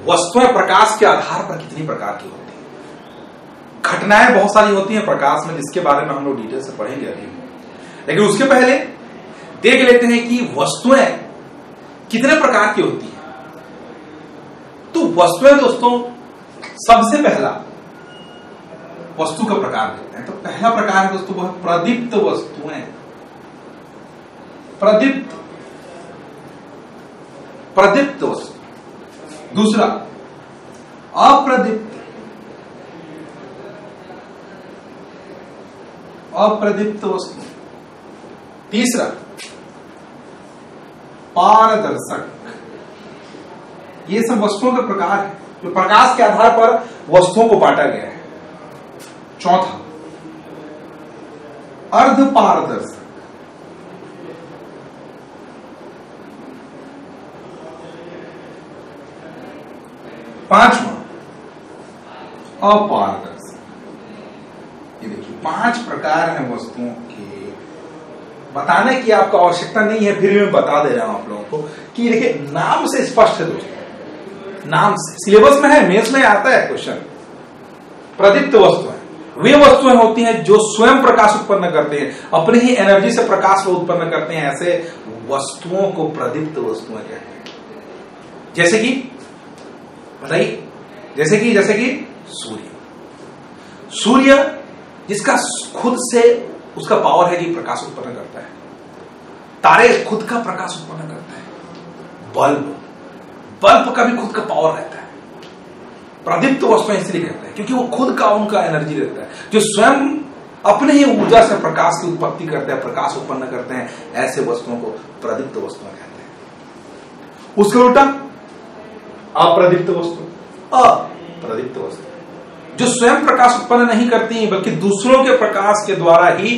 वस्तुएं प्रकाश के आधार पर कितनी प्रकार की होती हैं। घटनाएं बहुत सारी होती हैं प्रकाश में, जिसके बारे में हम लोग डिटेल से पढ़ेंगे अभी, लेकिन उसके पहले देख लेते हैं कि वस्तुएं कितने प्रकार की होती हैं। तो वस्तुएं दोस्तों, सबसे पहला वस्तु का प्रकार देखते हैं। तो पहला प्रकार है दोस्तों, वो है प्रदीप्त वस्तुएं। प्रदीप्त वस्तु। दूसरा अप्रदीप्त वस्तु। तीसरा पारदर्शक। ये सब वस्तुओं के प्रकार है जो प्रकाश के आधार पर वस्तुओं को बांटा गया है। चौथा अर्धपारदर्शक। पांचवा अपारदर्शक। ये देखिए 5 प्रकार हैं वस्तुओं के। बताने की आपको आवश्यकता नहीं है, फिर भी मैं बता दे रहा हूं आप लोगों को कि देखिए नाम से स्पष्ट है दोस्तों, नाम से सिलेबस में है, मेंस में आता है क्वेश्चन। प्रदीप्त वस्तुएं वे वस्तुएं होती हैं जो स्वयं प्रकाश उत्पन्न करते हैं, अपनी ही एनर्जी से प्रकाश को उत्पन्न करते हैं। ऐसे वस्तुओं को प्रदीप्त वस्तुएं कहते हैं। जैसे कि बताइए, जैसे कि सूर्य जिसका खुद से उसका पावर है कि प्रकाश उत्पन्न करता है। तारे खुद का प्रकाश उत्पन्न करता है। बल्ब का भी खुद का पावर रहता है। प्रदीप्त वस्तुएं इसलिए कहते हैं क्योंकि वो खुद का उनका एनर्जी रहता है, जो स्वयं अपने ही ऊर्जा से प्रकाश की उत्पत्ति करते हैं, प्रकाश उत्पन्न करते हैं। ऐसे वस्तुओं को प्रदीप्त वस्तुएं कहते हैं। उसके उल्टा अप्रदीप्त वस्तु जो स्वयं प्रकाश उत्पन्न नहीं करती बल्कि दूसरों के प्रकाश के द्वारा ही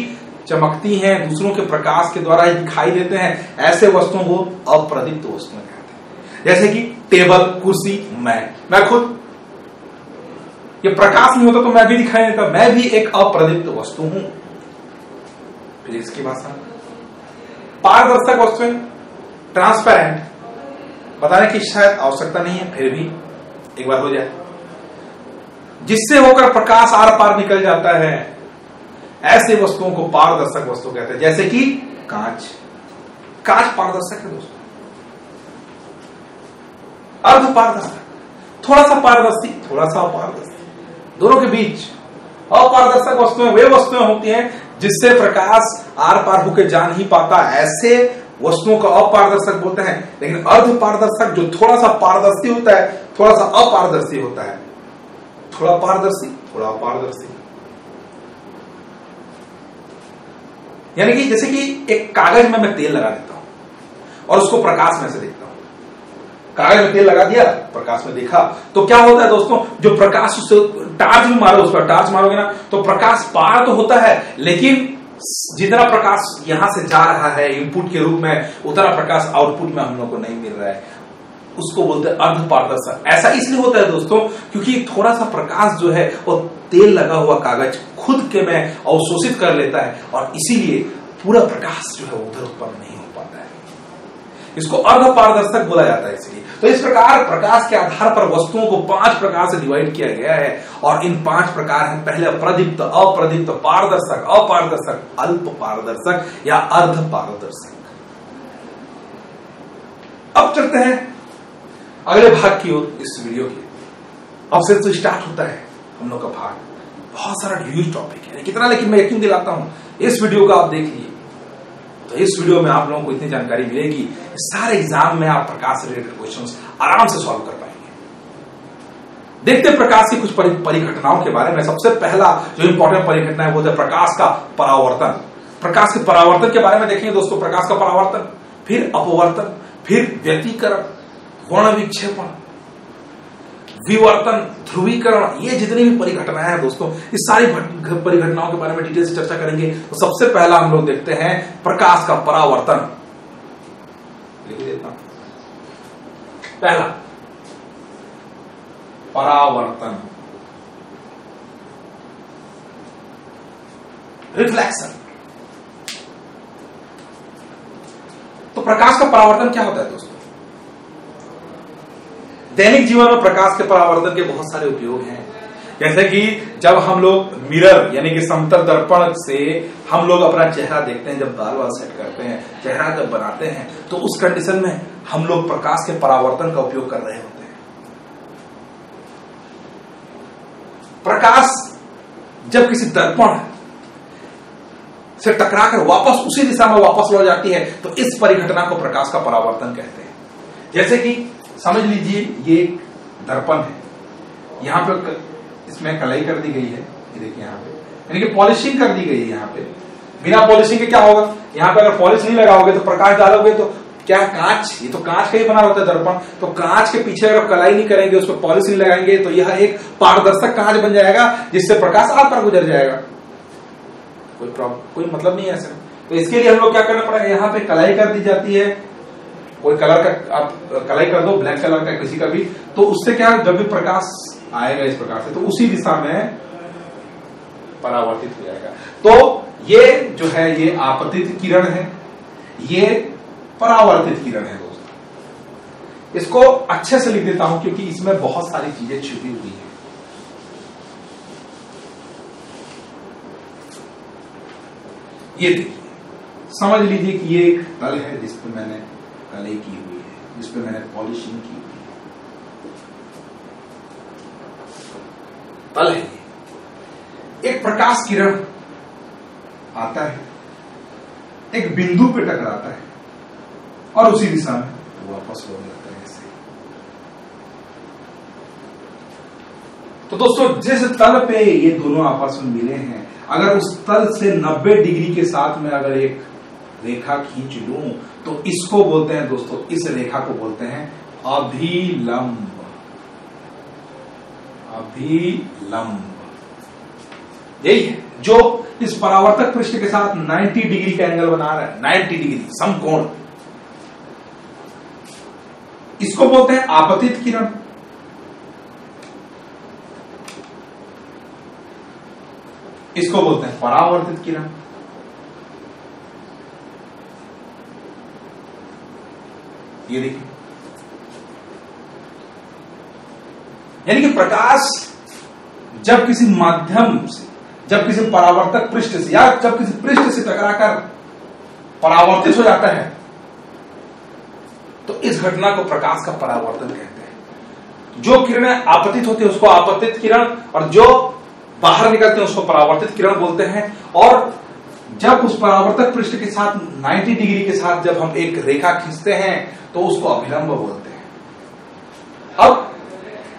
चमकती हैं, दूसरों के प्रकाश के द्वारा ही दिखाई देते हैं। ऐसे वस्तुओं को अप्रदीप्त वस्तुएं कहते हैं। जैसे कि टेबल, कुर्सी, मैं खुद, ये प्रकाश नहीं होता तो मैं भी दिखाई देता, मैं भी एक अप्रदीप्त वस्तु हूं। फिर इसकी भाषा पारदर्शक वस्तुएं, ट्रांसपेरेंट। बताने की शायद आवश्यकता नहीं है, फिर भी एक बार हो जाए। जिससे होकर प्रकाश आर पार निकल जाता है, ऐसे वस्तुओं को पारदर्शक वस्तु कहते हैं। जैसे कि कांच पारदर्शक है दोस्तों। अर्धपारदर्शक, थोड़ा सा पारदर्शी, थोड़ा सा अपारदर्शी, दोनों के बीच। अपारदर्शक वस्तुएं वे वस्तुएं होती हैं जिससे प्रकाश आर पार होकर जा नहीं पाता। ऐसे वस्तुओं को अपारदर्शक बोलते हैं। लेकिन अर्धपारदर्शक जो थोड़ा सा पारदर्शी होता है, थोड़ा सा अपारदर्शी होता है, थोड़ा पारदर्शी, थोड़ा अपारदर्शी। यानी कि जैसे कि एक कागज में मैं तेल लगा देता हूं और उसको प्रकाश में से देखता हूं। कागज में तेल लगा दिया, प्रकाश में देखा, तो क्या होता है दोस्तों, जो प्रकाश उससे टार्च भी मारो, उस पर टार्च मारोगे ना तो प्रकाश पार तो होता है, लेकिन जितना प्रकाश यहां से जा रहा है इनपुट के रूप में, उतना प्रकाश आउटपुट में हम लोग को नहीं मिल रहा है। उसको बोलते हैं अर्धपारदर्शक। ऐसा इसलिए होता है दोस्तों क्योंकि थोड़ा सा प्रकाश जो है वो तेल लगा हुआ कागज खुद के में अवशोषित कर लेता है और इसीलिए पूरा प्रकाश जो है उधर उत्पन्न नहीं हो पाता है। इसको अर्धपारदर्शक बोला जाता है। इसलिए तो इस प्रकार प्रकाश के आधार पर वस्तुओं को 5 प्रकार से डिवाइड किया गया है और इन 5 प्रकार हैं। पहले प्रदीप्त, अप्रदीप्त, पारदर्शक, अपारदर्शक, अल्प पारदर्शक या अर्धपारदर्शक। अब चलते हैं अगले भाग की ओर इस वीडियो की। अब से तो स्टार्ट होता है हम लोग का भाग। बहुत सारा ह्यूज टॉपिक है कितना, लेकिन मैं यकीन दिलाता हूं इस वीडियो को आप देख लीजिए तो इस वीडियो में आप लोगों को इतनी जानकारी मिलेगी, सारे एग्जाम में आप प्रकाश से रिलेटेड क्वेश्चंस आराम से सॉल्व कर पाएंगे। देखते हैं प्रकाश की कुछ परिघटनाओं के बारे में। सबसे पहला जो इंपॉर्टेंट परिघटना है वो है प्रकाश का परावर्तन। प्रकाश के परावर्तन के बारे में देखेंगे दोस्तों। प्रकाश का परावर्तन, फिर अपवर्तन, फिर व्यतिकरण, वर्ण विक्षेपण, विवर्तन, ध्रुवीकरण, ये जितनी भी परिघटनाएं हैं दोस्तों, इस सारी परिघटनाओं के बारे में डिटेल से चर्चा करेंगे। तो सबसे पहला हम लोग देखते हैं प्रकाश का परावर्तन। लिख देता हूं। पहला परावर्तन, रिफ्लेक्शन। तो प्रकाश का परावर्तन क्या होता है दोस्तों? दैनिक जीवन में प्रकाश के परावर्तन के बहुत सारे उपयोग हैं। जैसे कि जब हम लोग मिरर यानी कि समतल दर्पण से हम लोग अपना चेहरा देखते हैं, जब बाल सेट करते हैं, चेहरा जब बनाते हैं, तो उस कंडीशन में हम लोग प्रकाश के परावर्तन का उपयोग कर रहे होते हैं। प्रकाश जब किसी दर्पण से टकराकर वापस उसी दिशा में वापस लौट जाती है, तो इस परिघटना को प्रकाश का परावर्तन कहते हैं। जैसे कि समझ लीजिए ये एक दर्पण है, यहां पे इसमें कलाई कर दी गई है, ये देखिए यहाँ पे, यानी कि पॉलिशिंग कर दी गई है। यहाँ पे बिना पॉलिशिंग के क्या होगा, यहाँ पे अगर पॉलिश नहीं लगाओगे तो प्रकाश डालोगे तो क्या कांच, ये तो कांच का ही बना होता है दर्पण, तो कांच के पीछे अगर कलाई नहीं करेंगे, उस पर पॉलिश नहीं लगाएंगे, तो यह एक पारदर्शक कांच बन जाएगा जिससे प्रकाश आप पर गुजर जाएगा। कोई मतलब नहीं है ऐसे। तो इसके लिए हम लोग क्या करना पड़ेगा, यहाँ पे कलाई कर दी जाती है, कोई कलर का आप कलाई कर दो, ब्लैक कलर का किसी का भी, तो उससे क्या जब भी प्रकाश आएगा इस प्रकार से, तो उसी दिशा में परावर्तित हो जाएगा। तो ये जो है ये आपतित किरण है, ये परावर्तित किरण है दोस्तों। इसको अच्छे से लिख देता हूं क्योंकि इसमें बहुत सारी चीजें छुपी हुई है। ये देखिए, समझ लीजिए कि ये एक तल है जिसपे मैंने कलाई की हुई है, जिसपे मैंने पॉलिशिंग की हुई है, तल है ये। एक प्रकाश किरण आता है, एक बिंदु पे टकराता है और उसी दिशा में वापस लौट जाता है ऐसे। तो दोस्तों जिस तल पे ये दोनों आपस में मिले हैं, अगर उस तल से 90 डिग्री के साथ में अगर एक रेखा खींच लूं, तो इसको बोलते हैं दोस्तों, इस रेखा को बोलते हैं अभिलंब। अभिलंब यही है जो इस परावर्तक पृष्ठ के साथ 90 डिग्री का एंगल बना रहा है, 90 डिग्री समकोण। इसको बोलते हैं आपतित किरण। इसको बोलते हैं परावर्तित किरण। ये देखिए, यानी कि प्रकाश जब किसी माध्यम से, जब किसी परावर्तक पृष्ठ से या जब किसी पृष्ठ से टकराकर परावर्तित हो जाता है, तो इस घटना को प्रकाश का परावर्तन कहते हैं। जो किरणें आपतित होती है उसको आपतित किरण, और जो बाहर निकलते हैं उसको परावर्तित किरण बोलते हैं। और जब उस परावर्तक पृष्ठ के साथ 90 डिग्री के साथ जब हम एक रेखा खींचते हैं तो उसको अभिलंब बोलते हैं। अब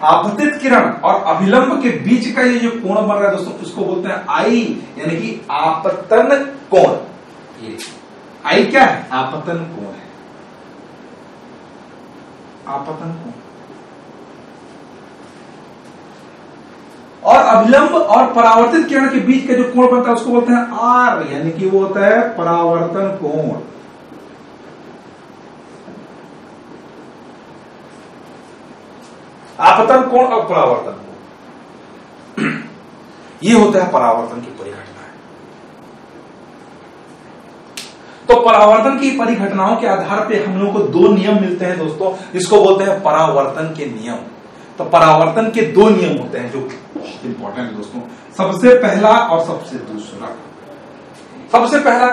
आपतित किरण और अभिलंब के बीच का ये जो कोण बन रहा है दोस्तों, उसको बोलते हैं आई, यानी कि आपतन कोण। ये आई क्या है, आपतन कोण है, आपतन कोण। और अभिलंब और परावर्तित किरण के बीच का जो कोण बनता है उसको बोलते हैं आर, यानी कि वो होता है परावर्तन कोण। आपतन कोण और परावर्तन कोण, ये होता है परावर्तन की परिघटना। तो परावर्तन की परिघटनाओं के आधार पे हम लोगों को दो नियम मिलते हैं दोस्तों, जिसको बोलते हैं परावर्तन के नियम। तो परावर्तन के दो नियम होते हैं जो बहुत इंपॉर्टेंट है दोस्तों, सबसे पहला और सबसे दूसरा। सबसे पहला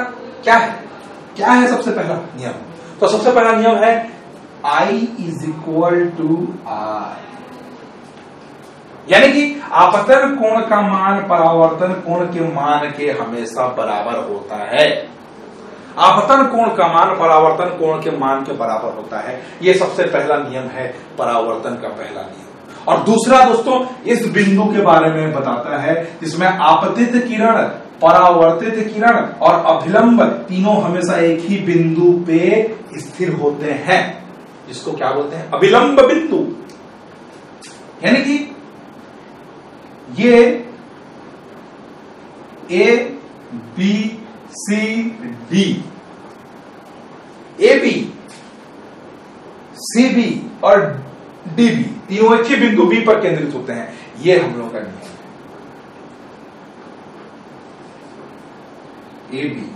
क्या है, क्या है सबसे पहला नियम? तो सबसे पहला नियम है I is equal to r, यानी कि आपतन कोण का मान परावर्तन कोण के मान के हमेशा बराबर होता है। आपतन कोण का मान परावर्तन कोण के मान के बराबर होता है। यह सबसे पहला नियम है, परावर्तन का पहला नियम। और दूसरा दोस्तों इस बिंदु के बारे में बताता है जिसमें आपतित किरण, परावर्तित किरण और अभिलंब तीनों हमेशा एक ही बिंदु पे स्थिर होते हैं, जिसको क्या बोलते हैं, अभिलंब बिंदु। यानी कि ये A B C D, A B C B और डी बी तीनों एक ही बिंदु बी पर केंद्रित होते हैं। ये हम लोग का नियम है। ए बी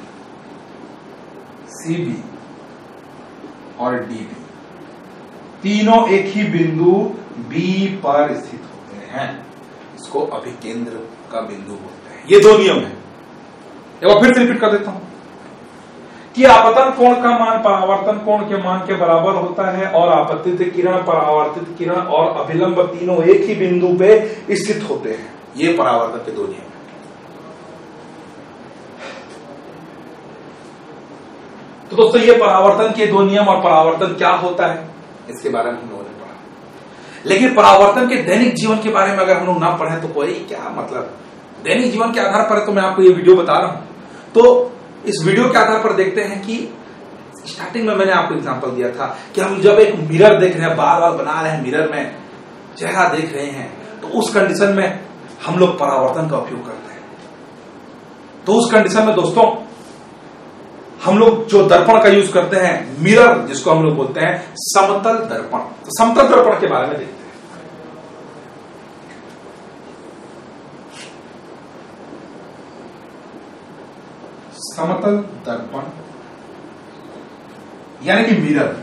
सी बी और डी बी तीनों एक ही बिंदु B पर स्थित होते हैं। इसको अभिकेंद्र का बिंदु बोलते हैं। ये दो नियम है। एक बार फिर से रिपीट कर देता हूं कि आपतन कोण का मान परावर्तन कोण के मान के बराबर होता है और आपतित किरण, परावर्तित किरण और अभिलंब तीनों एक ही बिंदु पे स्थित होते हैं। ये परावर्तन के दो नियम हैं। तो दोस्तों ये परावर्तन के दो नियम और परावर्तन क्या होता है इसके बारे में हम लोगों ने पढ़ा। लेकिन परावर्तन के दैनिक जीवन के बारे में अगर हम लोग ना पढ़े तो कोई क्या मतलब, दैनिक जीवन के आधार पर तो मैं आपको ये वीडियो बता रहा हूं। तो इस वीडियो के आधार पर देखते हैं कि स्टार्टिंग में मैंने आपको एग्जांपल दिया था कि हम जब एक मिरर देख रहे हैं, बार बार बना रहे हैं, मिरर में चेहरा देख रहे हैं, तो उस कंडीशन में हम लोग परावर्तन का उपयोग करते हैं। तो उस कंडीशन में दोस्तों हम लोग जो दर्पण का यूज करते हैं, मिरर जिसको हम लोग बोलते हैं समतल दर्पण। तो समतल दर्पण के बारे में देखते हैं। समतल दर्पण यानी कि मिरर।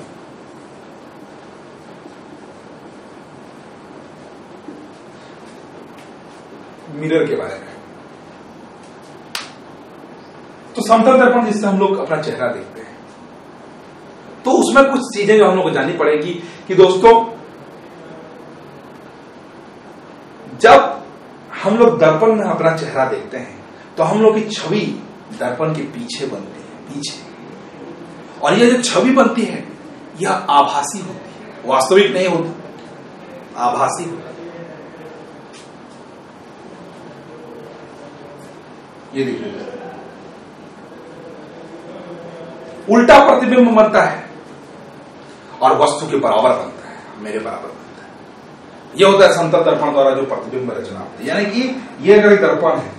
मिरर के बारे में तो समतल दर्पण जिससे हम लोग अपना चेहरा देखते हैं, तो उसमें कुछ चीजें जो हम लोग को जाननी पड़ेगी कि दोस्तों जब हम लोग दर्पण में अपना चेहरा देखते हैं तो हम लोग की छवि दर्पण के पीछे बनती है, पीछे। और यह जो छवि बनती है यह आभासी होती है, वास्तविक नहीं होती, आभासी होती है। ये देखिए उल्टा प्रतिबिंब बनता है और वस्तु के बराबर बनता है, मेरे बराबर बनता है। यह होता है समतल दर्पण द्वारा जो प्रतिबिंब रचना होती है। यानी कि यह अगर दर्पण है,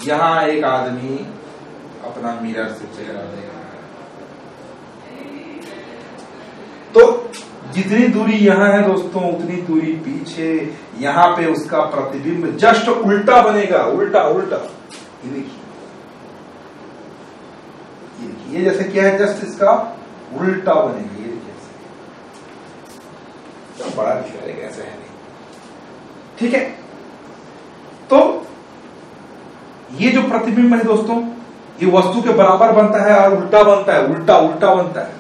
यहां एक आदमी अपना मिरर से चेहरा देख रहा है, तो जितनी दूरी यहां है दोस्तों उतनी दूरी पीछे, यहां पे उसका प्रतिबिंब जस्ट उल्टा बनेगा, उल्टा उल्टा। ये देखिए, ये जैसे क्या है, जस्ट इसका उल्टा बनेगा। ये देखिए तो बड़ा दिखा है, ऐसे है नहीं, ठीक है। तो ये जो प्रतिबिंब है दोस्तों ये वस्तु के बराबर बनता है और उल्टा बनता है, उल्टा उल्टा बनता है।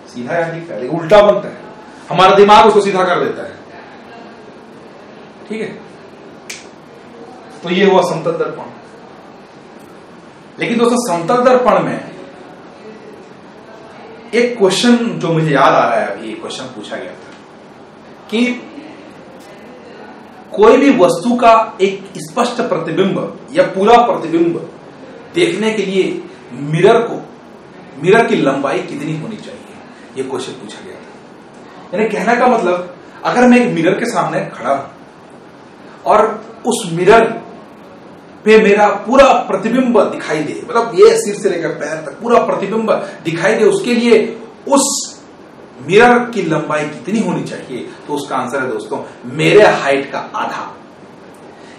सीधा या दिखता है लेकिन उल्टा बनता है, हमारा दिमाग उसको सीधा कर देता है, ठीक है। तो ये हुआ समतल दर्पण। लेकिन दोस्तों समतल दर्पण में एक क्वेश्चन जो मुझे याद आ रहा है, अभी क्वेश्चन पूछा गया था कि कोई भी वस्तु का एक स्पष्ट प्रतिबिंब या पूरा प्रतिबिंब देखने के लिए मिरर की लंबाई कितनी होनी चाहिए, यह क्वेश्चन पूछा गया था। यानी कहने का मतलब अगर मैं एक मिरर के सामने खड़ा हूं और उस मिरर पे मेरा पूरा प्रतिबिंब दिखाई दे, मतलब ये सिर से लेकर पैर तक पूरा प्रतिबिंब दिखाई दे, उसके लिए उस मिरर की लंबाई कितनी होनी चाहिए, तो उसका आंसर है दोस्तों मेरे हाइट का आधा।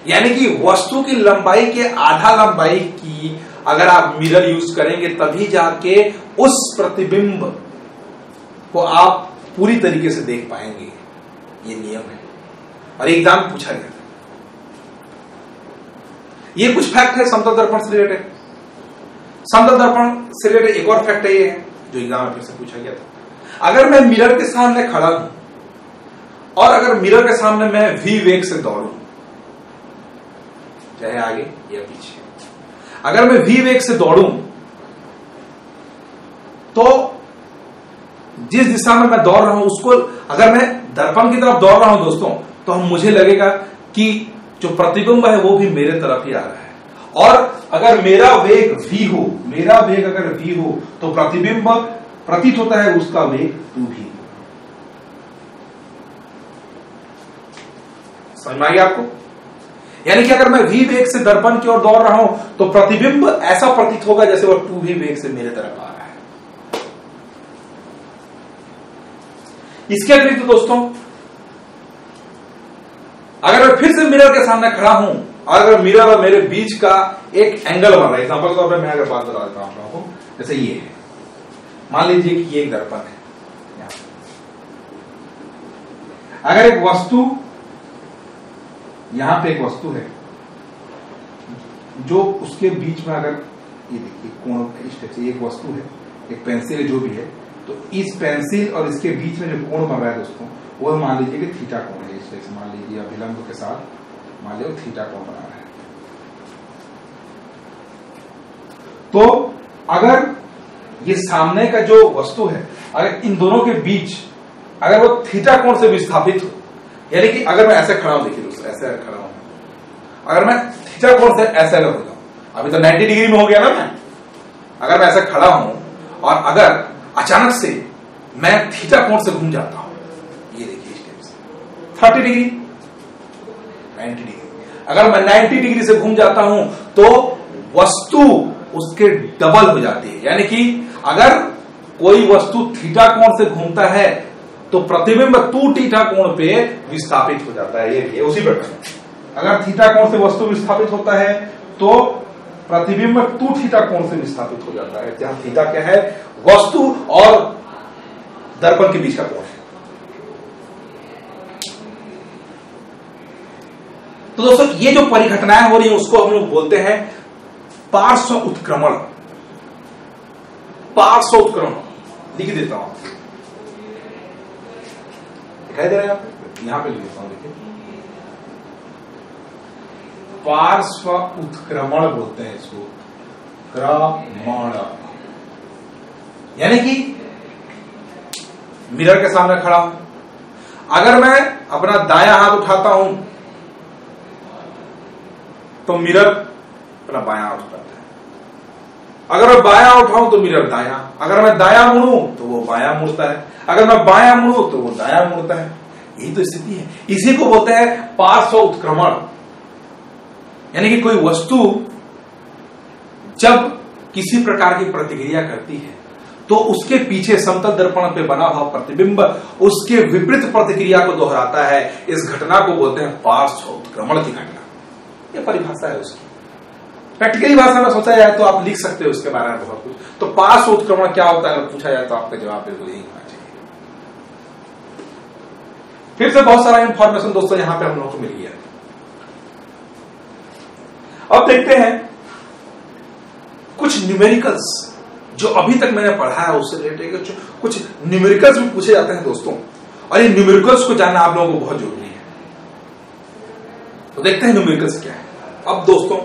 यानी कि वस्तु की लंबाई के आधा लंबाई की अगर आप मिरर यूज करेंगे तभी जाके उस प्रतिबिंब को आप पूरी तरीके से देख पाएंगे। ये नियम है और एग्जाम पूछा गया था। ये कुछ फैक्ट है समतल दर्पण से रिलेटेड। समतल दर्पण से रिलेटेड एक और फैक्ट ये है जो एग्जाम में फिर से पूछा गया था। अगर मैं मिरर के सामने खड़ा हूं और अगर मिरर के सामने मैं v वेग से दौड़ूं, चाहे आगे या पीछे, अगर मैं v वेग से दौड़ूं तो जिस दिशा में मैं दौड़ रहा हूं उसको अगर मैं दर्पण की तरफ दौड़ रहा हूं दोस्तों, तो मुझे लगेगा कि जो प्रतिबिंब है वो भी मेरे तरफ ही आ रहा है। और अगर मेरा वेग v हो, मेरा वेग अगर v हो तो प्रतिबिंब प्रतीत होता है उसका वेग 2v। समझ में आ गया आपको? यानी कि अगर मैं v वेग से दर्पण की ओर दौड़ रहा हूं तो प्रतिबिंब ऐसा प्रतीत होगा जैसे वह 2v वेग से मेरे तरफ आ रहा है। इसके अतिरिक्त दोस्तों अगर मैं फिर से मिरर के सामने खड़ा हूं और अगर मिरर और मेरे बीच का एक एंगल बन रहा है, एग्जांपल के तौर पर मैं अगर बात बता देता हूं आपको, जैसे ये है, मान लीजिए कि ये एक दर्पण है, अगर एक वस्तु, यहां पे एक वस्तु है जो उसके बीच में, अगर ये देखिए कोण इस टाइप से, एक वस्तु है, एक पेंसिल है जो भी है, तो इस पेंसिल और इसके बीच में जो कोण बन रहा है दोस्तों, वो मान लीजिए कि थीटा कोण है। इस टाइप से मान लीजिए अभिलंब के साथ मान लीजिए थीटा कोण बना रहा है। तो अगर ये सामने का जो वस्तु है, अगर इन दोनों के बीच अगर वो थीटा कोण से विस्थापित हो, यानी कि अगर मैं ऐसे खड़ा हूं, देखिए दोस्तों ऐसे खड़ा हूं, अगर मैं थीटा कोण से ऐसे अगर हो जाऊं, अभी तो 90 डिग्री में हो गया ना मैं, अगर मैं ऐसे खड़ा हूं और अगर अचानक से मैं थीटा कोण से घूम जाता हूं, ये देखिए इस टाइप से 30 डिग्री 90 डिग्री, अगर मैं 90 डिग्री से घूम जाता हूं तो वस्तु उसके डबल हो जाती है। यानी कि अगर कोई वस्तु थीटा कोण से घूमता है तो प्रतिबिंब 2 थीटा कोण पे विस्थापित हो जाता है। ये उसी प्रकार अगर थीटा कोण से वस्तु विस्थापित होता है तो प्रतिबिंब 2 थीटा कोण से विस्थापित हो जाता है, जहां थीटा क्या है, वस्तु और दर्पण के बीच का कोण है। तो दोस्तों ये जो परिघटनाएं हो रही है उसको हम लोग बोलते हैं पार्श्व उत्क्रमण। पार्श्व उत्क्रमण लिख देता हूं, दिखाई दे रहा है, यहां पे लिख देता हूं, देखिए पार्श्व उत्क्रमण बोलते हैं इसको, क्रमण। यानी कि मिरर के सामने खड़ा हूं, अगर मैं अपना दायां हाथ उठाता हूं तो मिरर अपना बायां हाथ उठाता है, अगर मैं बायां उठाऊं तो मिरर दायां, अगर मैं दायां मुड़ूं तो वो बायां मुड़ता है, अगर मैं बायां मुड़ूं तो वो दायां मुड़ता है। यही तो स्थिति है, इसी को बोलते हैं पार्श्व उत्क्रमण। यानी कि कोई वस्तु जब किसी प्रकार की प्रतिक्रिया करती है तो उसके पीछे समतल दर्पण पे बना हुआ प्रतिबिंब उसके विपरीत प्रतिक्रिया को दोहराता है। इस घटना को बोलते हैं पार्श्व उत्क्रमण की घटना। यह परिभाषा है उसकी। प्रैक्टिकली भाषा में सोचा जाए तो आप लिख सकते हो उसके बारे में बहुत कुछ। तो पार्श्व उत्क्रमण क्या होता है अगर पूछा जाए तो आपका जवाब बिल्कुल यही होना चाहिए। फिर से बहुत सारा इंफॉर्मेशन दोस्तों यहां पे हम लोगों को मिल गया। अब देखते हैं कुछ न्यूमेरिकल्स जो अभी तक मैंने पढ़ा है उससे रिलेटेड कुछ न्यूमेरिकल्स भी पूछे जाते हैं दोस्तों, और ये न्यूमेरिकल्स को जानना आप लोगों को बहुत जरूरी है। तो देखते हैं न्यूमेरिकल्स क्या है। अब दोस्तों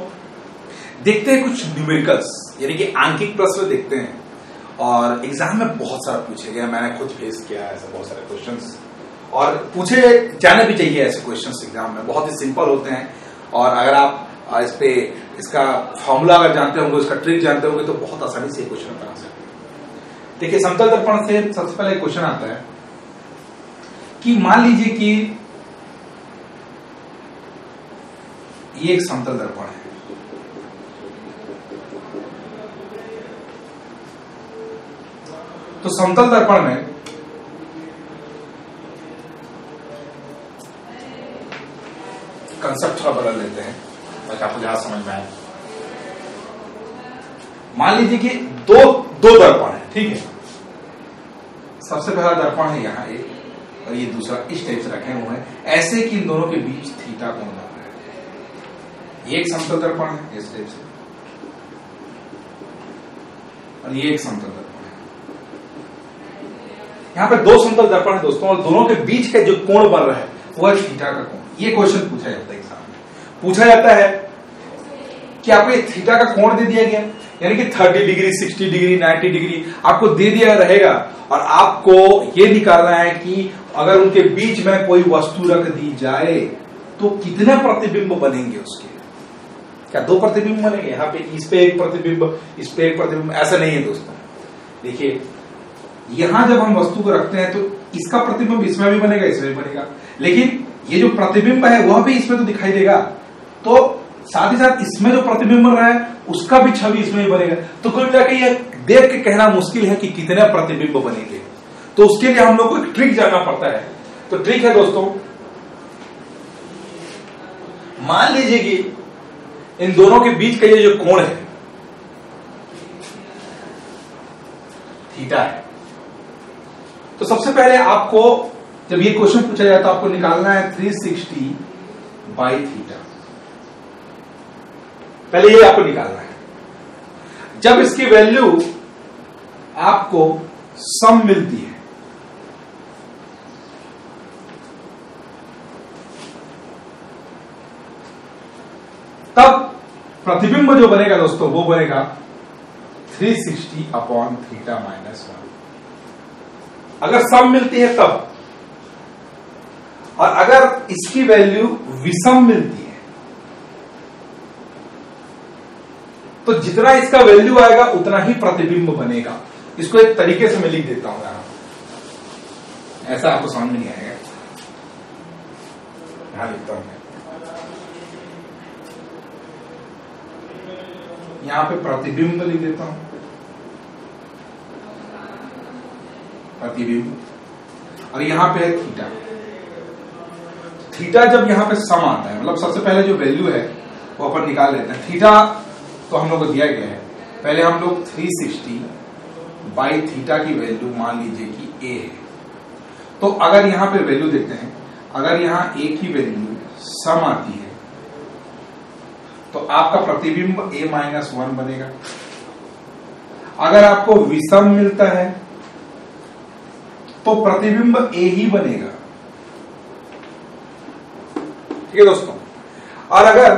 देखते हैं कुछ न्यूमेरिकल्स यानी कि आंकिक प्रश्न देखते हैं, और एग्जाम में बहुत सारा पूछे गया, मैंने खुद फेस किया है ऐसे बहुत सारे क्वेश्चंस, और पूछे जाने भी चाहिए ऐसे क्वेश्चंस एग्जाम में। बहुत ही सिंपल होते हैं, और अगर आप इस पे इसका फॉर्मूला अगर जानते होंगे, इसका ट्रिक जानते होंगे तो बहुत आसानी से क्वेश्चन बना सकते हैं। देखिए समतल दर्पण से सबसे पहले क्वेश्चन आता है कि मान लीजिए कि ये एक समतल दर्पण है, तो समतल दर्पण में कंसेप्ट थोड़ा बदल लेते हैं ताकि आपको ज्यादा समझ में आए। मान लीजिए कि दो दर्पण है, ठीक है। सबसे पहला दर्पण है यहां एक, और ये दूसरा इस टाइप से रखे हुए हैं, ऐसे कि इन दोनों के बीच थीटा कोण बन रहा है। ये एक समतल दर्पण है इस टाइप से, और ये एक समतल दर्पण है। यहां पे दो समतल दर्पण है दोस्तों, और दोनों के बीच का जो कोण बन रहा है वो है थीटा का कोण। ये क्वेश्चन पूछा जाता है एग्जाम में, पूछा जाता है कि आपको ये थीटा का कोण दे दिया गया, यानी कि 30 डिग्री 60 डिग्री 90 डिग्री आपको दे दिया रहेगा, और आपको ये निकालना है कि अगर उनके बीच में कोई वस्तु रख दी जाए तो कितने प्रतिबिंब बनेंगे उसके। क्या दो प्रतिबिंब बनेंगे? यहाँ पे इस पे एक प्रतिबिंब, इस पे एक प्रतिबिंब, ऐसा नहीं है दोस्तों। देखिए यहां जब हम वस्तु को रखते हैं तो इसका प्रतिबिंब इसमें भी बनेगा, इसमें भी बनेगा, लेकिन ये जो प्रतिबिंब है वह भी इसमें तो दिखाई देगा, तो साथ ही साथ इसमें जो प्रतिबिंब बन रहा है उसका भी छवि इसमें भी बनेगा। तो कुल मिलाकर यह देख के कहना मुश्किल है कि कितने प्रतिबिंब बनेंगे। तो उसके लिए हम लोग को एक ट्रिक जानना पड़ता है। तो ट्रिक है दोस्तों, मान लीजिए कि इन दोनों के बीच का ये जो कोण है थीटा है। तो सबसे पहले आपको जब ये क्वेश्चन पूछा जाए तो आपको निकालना है 360 बाई थीटा। पहले ये आपको निकालना है। जब इसकी वैल्यू आपको सम मिलती है, तब प्रतिबिंब जो बनेगा दोस्तों वो बनेगा 360 अपॉन थीटा माइनस 1। अगर सम मिलती है तब, और अगर इसकी वैल्यू विषम मिलती है तो जितना इसका वैल्यू आएगा उतना ही प्रतिबिंब बनेगा। इसको एक तरीके से मैं लिख देता हूं यहां, ऐसा आपको समझ में नहीं आएगा। यहां लिखता हूं मैं, यहां पे प्रतिबिंब लिख देता हूं, प्रतिबिंब, और यहां पे है थीटा। थीटा जब यहां पे सम आता है, मतलब सबसे पहले जो वैल्यू है वो अपन निकाल लेते हैं। थीटा तो हम लोग को दिया गया है, पहले हम लोग 360 बाई थीटा की वैल्यू मान लीजिए कि a है। तो अगर यहां पे वैल्यू देखते हैं, अगर यहां a की वैल्यू सम आती है तो आपका प्रतिबिंब a माइनस 1 बनेगा। अगर आपको विषम मिलता है तो प्रतिबिंब a ही बनेगा। ठीक है दोस्तों। और अगर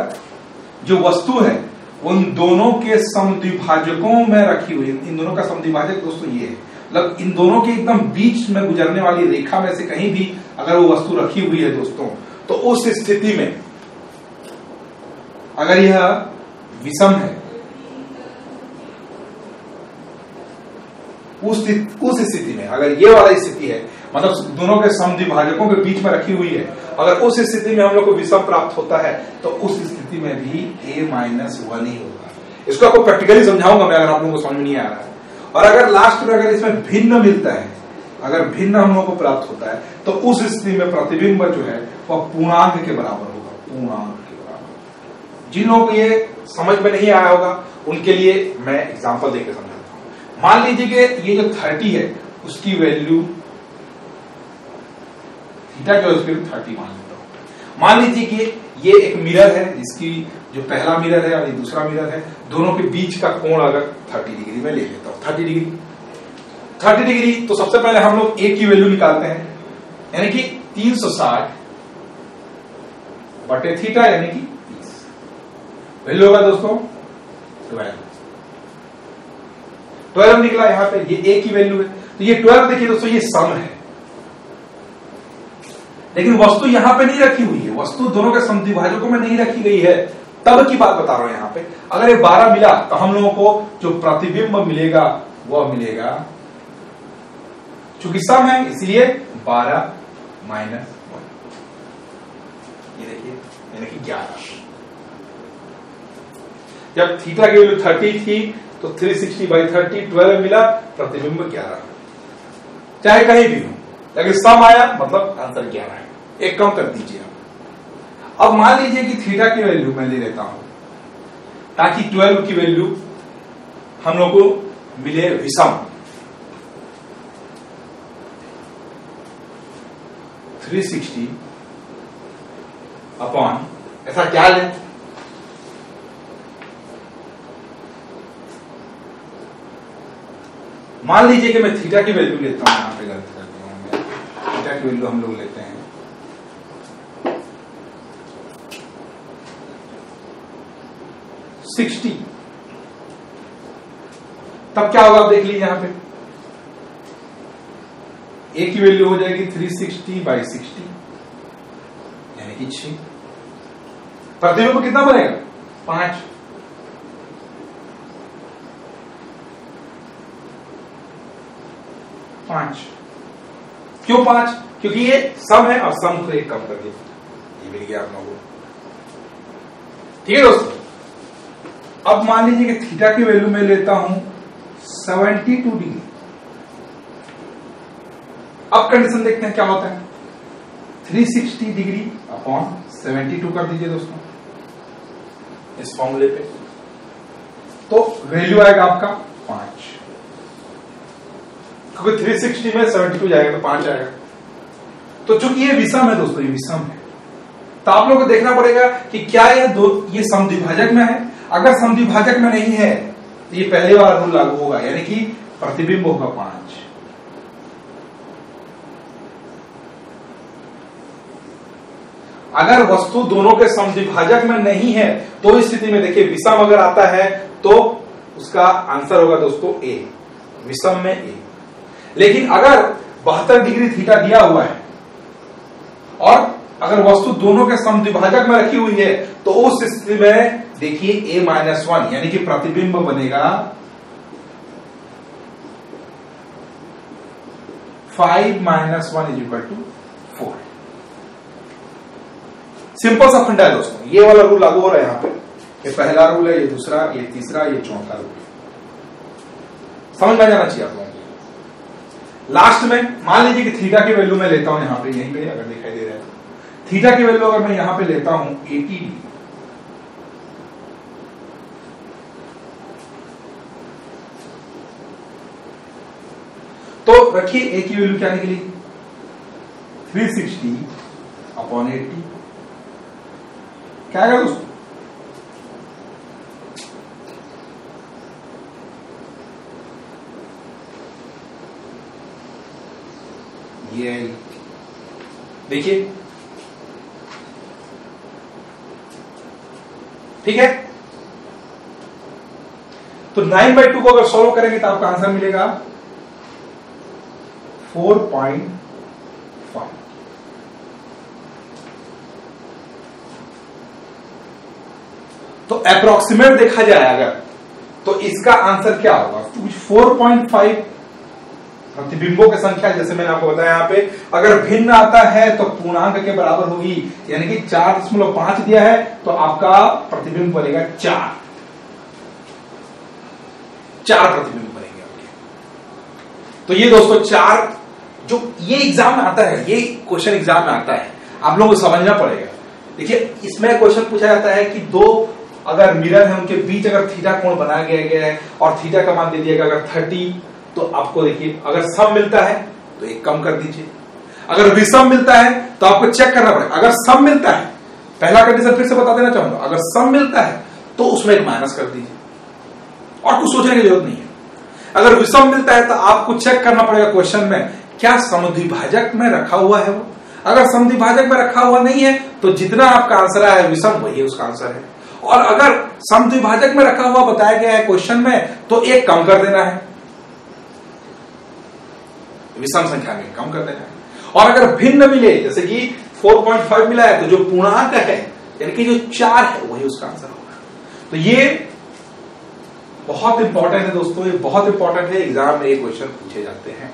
जो वस्तु है उन दोनों के समद्विभाजकों में रखी हुई, इन दोनों का समद्विभाजक दोस्तों ये है, मतलब इन दोनों के एकदम बीच में गुजरने वाली रेखा में से कहीं भी अगर वो वस्तु रखी हुई है दोस्तों, तो उस स्थिति में अगर यह विषम है, उस स्थिति में अगर ये वाली स्थिति है, मतलब दोनों के समद्विभाजकों के बीच में रखी हुई है, अगर उस स्थिति में हम लोग को विषम प्राप्त होता है तो उस स्थिति में भी a माइनस 1 ही होगा। इसको आपको प्रैक्टिकली समझाऊंगा मैं, अगर आप लोगों को समझ में नहीं आ रहा है। और अगर लास्ट में अगर इसमें भिन्न मिलता है, अगर भिन्न हम लोग को प्राप्त होता है तो उस स्थिति में प्रतिबिंब जो है वह पूर्णांक के बराबर होगा, पूर्णांक के बराबर। जिन लोगों को ये समझ में नहीं आया होगा उनके लिए मैं एग्जाम्पल देकर समझाता हूं। मान लीजिए कि ये जो 30 है उसकी वैल्यू थीटा की वैल्यू 30 मान लेता हूं। मान लीजिए कि ये एक मिरर है, जिसकी जो पहला मिरर है और ये दूसरा मिरर है, दोनों के बीच का कोण अगर 30 डिग्री में ले लेता हूं, 30 डिग्री, तो सबसे पहले हम लोग a की वैल्यू निकालते हैं, यानी कि 360 बटे थीटा यानी कि 30। वैल्यू होगा दोस्तों 12 निकला। यहां पे ये a की वैल्यू है, तो ये 12 देखिए दोस्तों ये सम है, लेकिन वस्तु यहां पे नहीं रखी हुई है, वस्तु दोनों के समद्विभाजकों में नहीं रखी गई है। तब की बात बता रहा हूं। यहां पे अगर ये 12 मिला तो हम लोगों को जो प्रतिबिंब मिलेगा वह मिलेगा, चूंकि सम है इसलिए 12 माइनस 1, ये देखिए यानी कि 11। जब थीटा की वैल्यू 30 थी तो 360 बाई 30 12 मिला, प्रतिबिंब 11, चाहे कहीं भी हो, लेकिन सम आया मतलब आंसर 11 है। एक कम कर दीजिए आप। अब मान लीजिए कि थीटा की वैल्यू मैं ले लेता हूं ताकि 12 की वैल्यू हम लोग को मिले विषम। 360 अपॉन ऐसा क्या लें, मान लीजिए कि मैं थीटा की वैल्यू लेता हूं, यहां पे गलती कर दिया हूं, थीटा की वैल्यू हम लोग लेते हैं 60। तब क्या होगा आप देख लीजिए, यहां पे a की वैल्यू हो जाएगी 360 बाई 60 यानी कि 6। प्रतिबिंब कितना बनेगा 5। क्यों 5? क्योंकि ये सम है और सम को एक कम कर दिया, ये मिल गया आप लोगों को। ठीक है दोस्तों। अब मान लीजिए कि थीटा की वैल्यू मैं लेता हूं 72 डिग्री। अब कंडीशन देखते हैं क्या होता है। 360 डिग्री अपॉन 72 कर दीजिए दोस्तों इस फॉर्मूले पे, तो वैल्यू आएगा आपका 5। क्योंकि 360 में 72 जाएगा तो 5 आएगा। तो चूंकि ये विषम है दोस्तों, ये विषम है, तो आप लोगों को देखना पड़ेगा कि क्या ये समद्विभाजक में है। अगर समद्विभाजक में नहीं है तो ये पहले वाला रूल लागू होगा, यानी कि प्रतिबिंब होगा 5। अगर वस्तु दोनों के समद्विभाजक में नहीं है तो इस स्थिति में देखिए विषम अगर आता है तो उसका आंसर होगा दोस्तों ए, विषम में ए। लेकिन अगर 72 डिग्री थीटा दिया हुआ है और अगर वस्तु दोनों के समद्विभाजक में रखी हुई है तो उस स्थिति में देखिए a-1 यानी कि प्रतिबिंब बनेगा 5 - 1 = 4। सिंपल सा फंडा है दोस्तों, ये वाला रूल लागू हो रहा है यहां पे। ये पहला रूल है, ये दूसरा, ये तीसरा, ये चौथा रूल है। समझ में जाना चाहिए आप लोगों को। लास्ट में मान लीजिए कि थीटा की वैल्यू मैं लेता हूं यहां पे, यहीं पे अगर दिखाई दे रहा है तो थीटा की वैल्यू अगर मैं यहां पे लेता हूं 80 तो रखिए ए की वैल्यू क्या निकली 360/80। क्या आएगा दोस्तों? ये देखिए, ठीक है। तो 9/2 को अगर सॉल्व करेंगे तो आपका आंसर मिलेगा 4.5। तो अप्रोक्सीमेट देखा जाए अगर तो इसका आंसर क्या होगा? 4.5 प्रतिबिंबों की संख्या, जैसे मैंने आपको बताया यहां पे अगर भिन्न आता है तो पूर्णांक के बराबर होगी, यानी कि 4.5 दिया है तो आपका प्रतिबिंब बनेगा 4 प्रतिबिंब बनेंगे आपके। तो ये दोस्तों 4 जो ये एग्जाम में आता है, ये क्वेश्चन एग्जाम में आता है, आप लोगों को समझना पड़ेगा। देखिए इसमें क्वेश्चन पूछा जाता है कि दो अगर मिरर है उनके बीच अगर थीटा कोण बनाया गया है और थीटा का मान दे दिया गया अगर 30, तो आपको देखिए अगर सम मिलता है तो एक कम कर दीजिए, अगर विषम मिलता है तो आपको चेक करना पड़ेगा। अगर सम मिलता है, पहला कंडीशन फिर से बता देना चाहूंगा, अगर सम मिलता है तो उसमें एक माइनस कर दीजिए और कुछ सोचने की जरूरत नहीं है। अगर विषम मिलता है तो आपको चेक करना पड़ेगा क्वेश्चन में क्या समद्विभाजक में रखा हुआ है वो। अगर समद्विभाजक में रखा हुआ नहीं है तो जितना आपका आंसर है विषम वही उसका आंसर है, और अगर समद्विभाजक में रखा हुआ बताया गया है क्वेश्चन में तो एक कम कर देना है, विषम संख्या में कम कर देना है। और अगर भिन्न मिले जैसे कि 4.5 मिला है तो जो पूर्णांक है यानी कि जो 4 है वही उसका आंसर होगा। तो ये बहुत इंपॉर्टेंट है दोस्तों, ये बहुत इंपॉर्टेंट है, एग्जाम में ये क्वेश्चन पूछे जाते हैं।